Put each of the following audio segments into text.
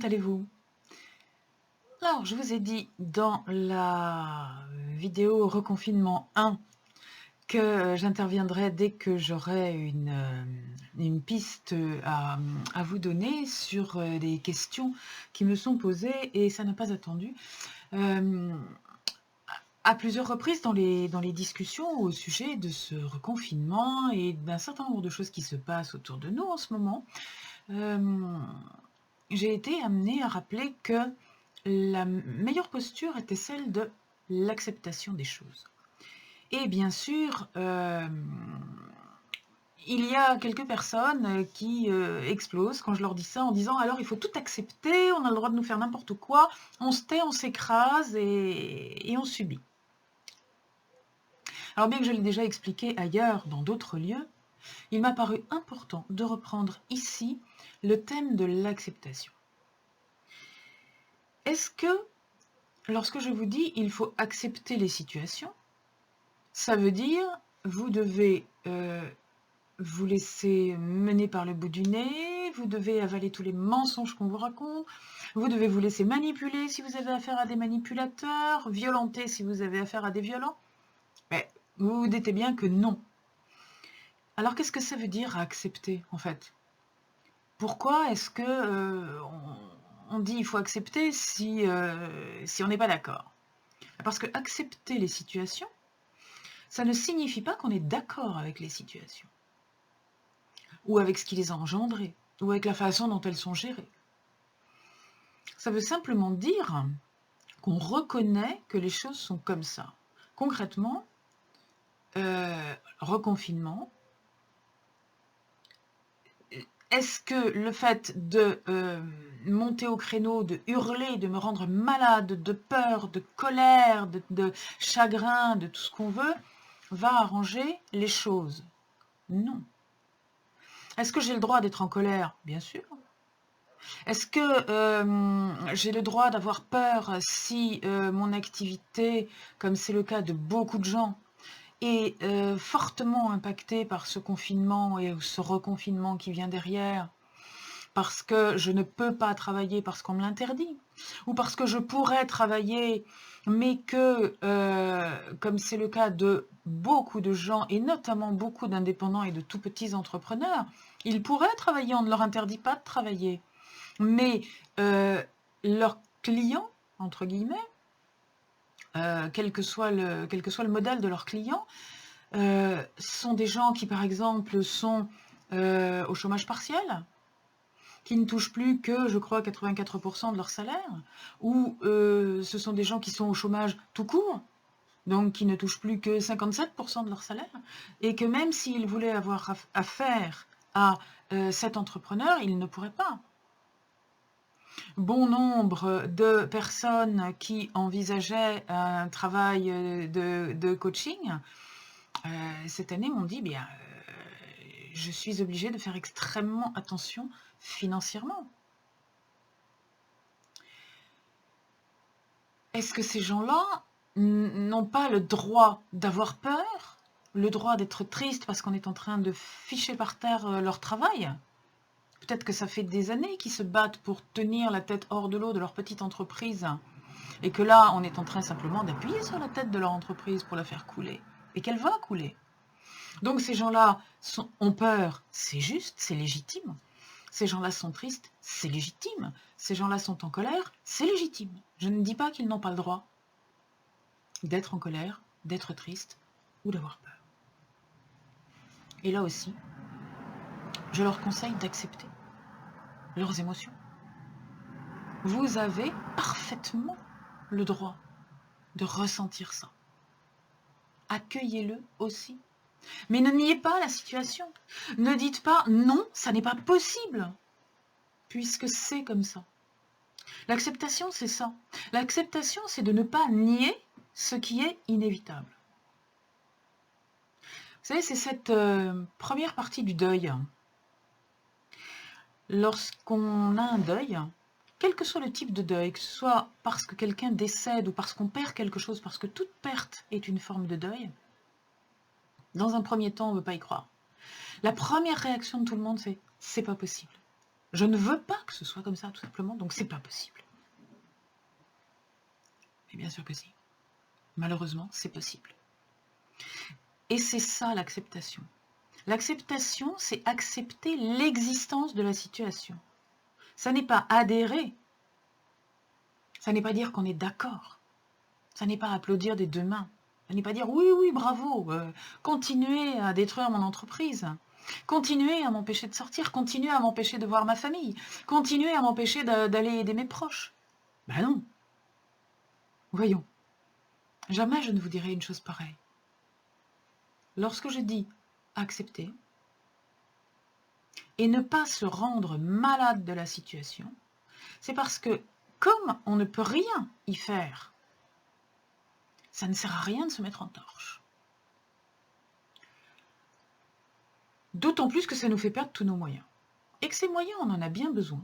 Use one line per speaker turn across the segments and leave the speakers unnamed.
allez-vous? Alors, je vous ai dit dans la vidéo reconfinement 1 que j'interviendrai dès que j'aurai une piste à vous donner sur des questions qui me sont posées et ça n'a pas attendu. À plusieurs reprises dans les discussions au sujet de ce reconfinement et d'un certain nombre de choses qui se passent autour de nous en ce moment, j'ai été amenée à rappeler que la meilleure posture était celle de l'acceptation des choses. Et bien sûr, il y a quelques personnes qui explosent quand je leur dis ça en disant alors il faut tout accepter, on a le droit de nous faire n'importe quoi, on se tait, on s'écrase et on subit. Alors bien que je l'ai déjà expliqué ailleurs, dans d'autres lieux, il m'a paru important de reprendre ici le thème de l'acceptation. Est-ce que, lorsque je vous dis il faut accepter les situations, ça veut dire vous devez vous laisser mener par le bout du nez, vous devez avaler tous les mensonges qu'on vous raconte, vous devez vous laisser manipuler si vous avez affaire à des manipulateurs, violenter si vous avez affaire à des violents? Mais vous vous doutez bien que non. Alors qu'est-ce que ça veut dire accepter en fait? Pourquoi est-ce que on dit il faut accepter si on n'est pas d'accord? Parce que accepter les situations, ça ne signifie pas qu'on est d'accord avec les situations, ou avec ce qui les a engendrées, ou avec la façon dont elles sont gérées. Ça veut simplement dire qu'on reconnaît que les choses sont comme ça. Concrètement, reconfinement, est-ce que le fait de monter au créneau, de hurler, de me rendre malade, de peur, de colère, de chagrin, de tout ce qu'on veut, va arranger les choses? Non. Est-ce que j'ai le droit d'être en colère? Bien sûr. Est-ce que j'ai le droit d'avoir peur si mon activité, comme c'est le cas de beaucoup de gens, est fortement impactée par ce confinement et ce reconfinement qui vient derrière? Parce que je ne peux pas travailler parce qu'on me l'interdit, ou parce que je pourrais travailler, mais que, comme c'est le cas de beaucoup de gens, et notamment beaucoup d'indépendants et de tout petits entrepreneurs, ils pourraient travailler, on ne leur interdit pas de travailler. Mais leurs clients, entre guillemets, quel que soit le modèle de leurs clients, sont des gens qui, par exemple, sont au chômage partiel, qui ne touchent plus que, je crois, 84% de leur salaire, ou ce sont des gens qui sont au chômage tout court, donc qui ne touchent plus que 57% de leur salaire, et que même s'ils voulaient avoir affaire à cet entrepreneur, ils ne pourraient pas. Bon nombre de personnes qui envisageaient un travail de coaching, cette année m'ont dit, bien, je suis obligée de faire extrêmement attention financièrement. Est-ce que ces gens-là n'ont pas le droit d'avoir peur, le droit d'être triste parce qu'on est en train de ficher par terre leur travail? Peut-être que ça fait des années qu'ils se battent pour tenir la tête hors de l'eau de leur petite entreprise, et que là, on est en train simplement d'appuyer sur la tête de leur entreprise pour la faire couler, et qu'elle va couler. Donc ces gens-là ont peur, c'est juste, c'est légitime. Ces gens-là sont tristes, c'est légitime. Ces gens-là sont en colère, c'est légitime. Je ne dis pas qu'ils n'ont pas le droit d'être en colère, d'être triste ou d'avoir peur. Et là aussi, je leur conseille d'accepter leurs émotions. Vous avez parfaitement le droit de ressentir ça. Accueillez-le aussi. Mais ne niez pas la situation. Ne dites pas non, ça n'est pas possible, puisque c'est comme ça. L'acceptation, c'est ça. L'acceptation, c'est de ne pas nier ce qui est inévitable. Vous savez, c'est cette première partie du deuil. Lorsqu'on a un deuil, quel que soit le type de deuil, que ce soit parce que quelqu'un décède ou parce qu'on perd quelque chose, parce que toute perte est une forme de deuil, dans un premier temps, on ne veut pas y croire. La première réaction de tout le monde, c'est pas possible. Je ne veux pas que ce soit comme ça, tout simplement, donc c'est pas possible. Mais bien sûr que si. Malheureusement, c'est possible. Et c'est ça l'acceptation. L'acceptation, c'est accepter l'existence de la situation. Ça n'est pas adhérer. Ça n'est pas dire qu'on est d'accord. Ça n'est pas applaudir des deux mains. Ça n'est pas dire oui, oui, bravo, continuez à détruire mon entreprise. Continuez à m'empêcher de sortir. Continuez à m'empêcher de voir ma famille. Continuez à m'empêcher d'aller aider mes proches. Ben non. Voyons. Jamais je ne vous dirai une chose pareille. Lorsque je dis accepter et ne pas se rendre malade de la situation, c'est parce que comme on ne peut rien y faire, ça ne sert à rien de se mettre en torche. D'autant plus que ça nous fait perdre tous nos moyens. Et que ces moyens, on en a bien besoin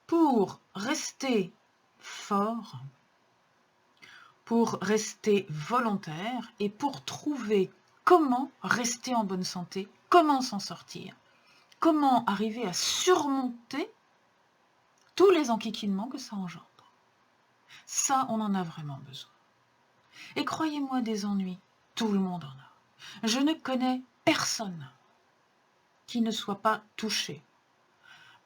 pour rester fort, pour rester volontaire et pour trouver comment rester en bonne santé, comment s'en sortir, comment arriver à surmonter tous les enquiquinements que ça engendre. Ça, on en a vraiment besoin. Et croyez-moi, des ennuis, tout le monde en a. Je ne connais personne qui ne soit pas touché.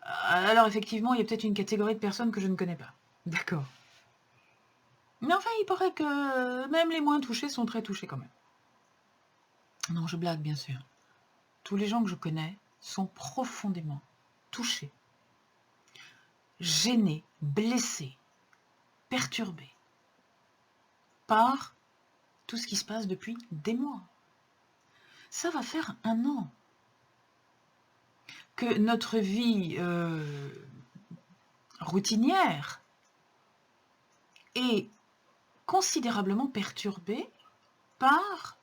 Alors effectivement, il y a peut-être une catégorie de personnes que je ne connais pas. D'accord. Mais enfin, il paraît que même les moins touchés sont très touchés quand même. Non, je blague bien sûr. Tous les gens que je connais sont profondément touchés, gênés, blessés, perturbés par tout ce qui se passe depuis des mois. Ça va faire 1 an que notre vie routinière est considérablement perturbée par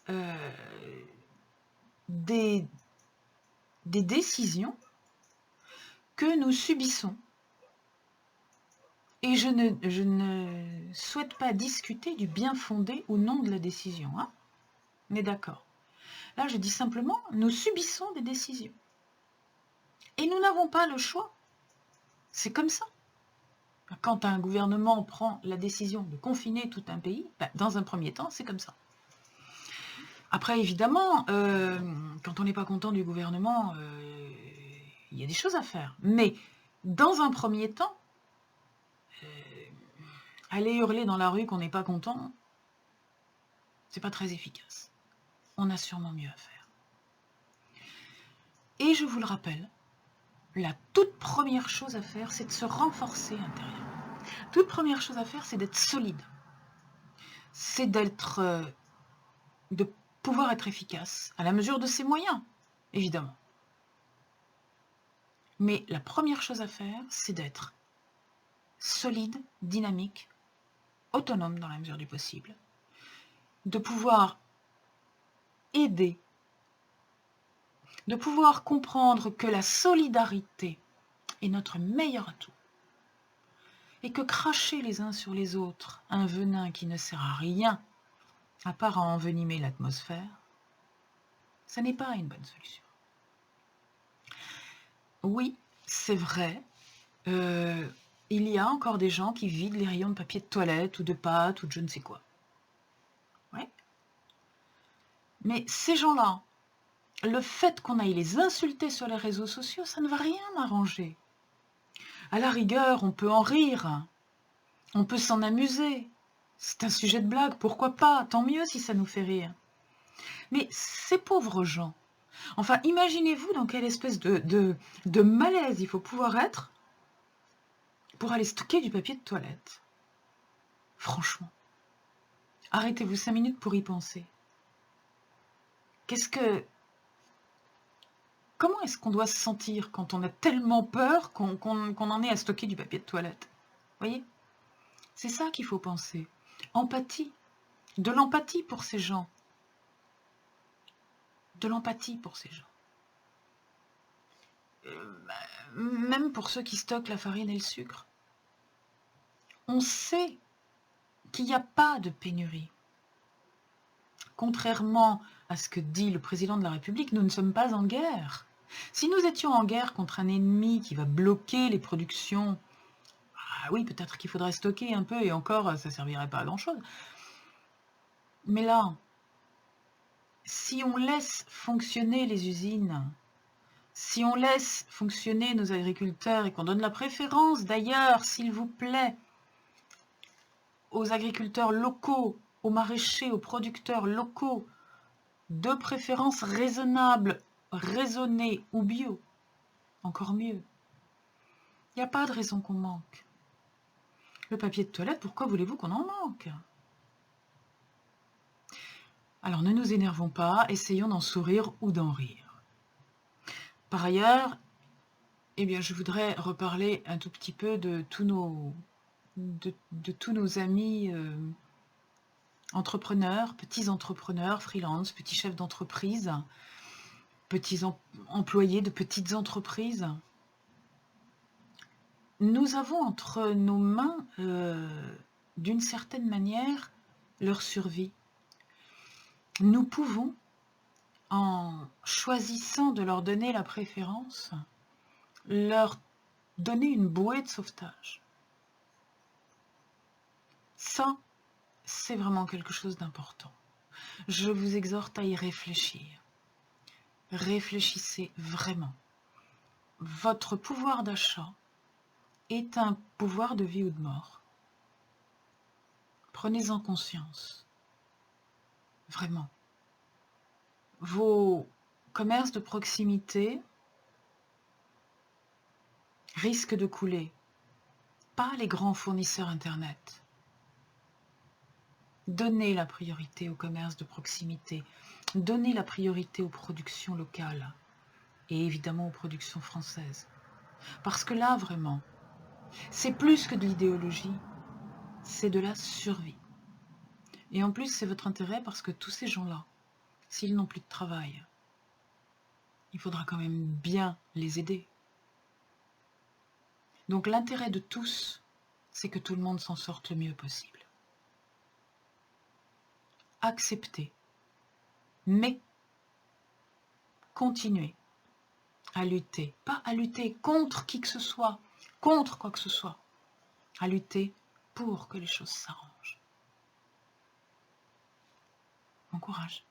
des décisions que nous subissons. Et je ne souhaite pas discuter du bien fondé ou non de la décision. Hein, on est d'accord. Là, je dis simplement, nous subissons des décisions. Et nous n'avons pas le choix. C'est comme ça. Quand un gouvernement prend la décision de confiner tout un pays, dans un premier temps, c'est comme ça. Après, évidemment, quand on n'est pas content du gouvernement, il y a des choses à faire. Mais dans un premier temps, aller hurler dans la rue qu'on n'est pas content, c'est pas très efficace. On a sûrement mieux à faire. Et je vous le rappelle, la toute première chose à faire, c'est de se renforcer intérieurement. Toute première chose à faire, c'est d'être solide. C'est de pouvoir être efficace, à la mesure de ses moyens, évidemment. Mais la première chose à faire, c'est d'être solide, dynamique, autonome dans la mesure du possible, de pouvoir aider, de pouvoir comprendre que la solidarité est notre meilleur atout, et que cracher les uns sur les autres un venin qui ne sert à rien, à part à envenimer l'atmosphère, ça n'est pas une bonne solution. Oui, c'est vrai, il y a encore des gens qui vident les rayons de papier de toilette ou de pâtes ou de je ne sais quoi. Ouais. Mais ces gens-là, le fait qu'on aille les insulter sur les réseaux sociaux, ça ne va rien arranger. À la rigueur, on peut en rire, on peut s'en amuser. C'est un sujet de blague, pourquoi pas? Tant mieux si ça nous fait rire. Mais ces pauvres gens, enfin, imaginez-vous dans quelle espèce de malaise il faut pouvoir être pour aller stocker du papier de toilette. Franchement. Arrêtez-vous 5 minutes pour y penser. Comment est-ce qu'on doit se sentir quand on a tellement peur qu'on en est à stocker du papier de toilette? Vous voyez? C'est ça qu'il faut penser. Empathie. De l'empathie pour ces gens. De l'empathie pour ces gens. Même pour ceux qui stockent la farine et le sucre. On sait qu'il n'y a pas de pénurie. Contrairement à ce que dit le président de la République, nous ne sommes pas en guerre. Si nous étions en guerre contre un ennemi qui va bloquer les productions, ah oui, peut-être qu'il faudrait stocker un peu, et encore, ça ne servirait pas à grand-chose. Mais là, si on laisse fonctionner les usines, si on laisse fonctionner nos agriculteurs et qu'on donne la préférence, d'ailleurs, s'il vous plaît, aux agriculteurs locaux, aux maraîchers, aux producteurs locaux, de préférence raisonnable, raisonnée ou bio, encore mieux. Il n'y a pas de raison qu'on manque. Le papier de toilette, pourquoi voulez-vous qu'on en manque? Alors ne nous énervons pas, essayons d'en sourire ou d'en rire. Par ailleurs, eh bien, je voudrais reparler un tout petit peu de tous nos, tous nos amis entrepreneurs, freelance, petits chefs d'entreprise, petits employés de petites entreprises. Nous avons entre nos mains, d'une certaine manière, leur survie. Nous pouvons, en choisissant de leur donner la préférence, leur donner une bouée de sauvetage. Ça, c'est vraiment quelque chose d'important. Je vous exhorte à y réfléchir. Réfléchissez vraiment. Votre pouvoir d'achat est un pouvoir de vie ou de mort. Prenez-en conscience. Vraiment. Vos commerces de proximité risquent de couler. Pas les grands fournisseurs Internet. Donnez la priorité aux commerces de proximité. Donnez la priorité aux productions locales. Et évidemment aux productions françaises. Parce que là, vraiment, c'est plus que de l'idéologie, c'est de la survie. Et en plus, c'est votre intérêt parce que tous ces gens-là, s'ils n'ont plus de travail, il faudra quand même bien les aider. Donc l'intérêt de tous, c'est que tout le monde s'en sorte le mieux possible. Acceptez, mais continuez à lutter, pas à lutter contre qui que ce soit, contre quoi que ce soit, à lutter pour que les choses s'arrangent. Bon courage.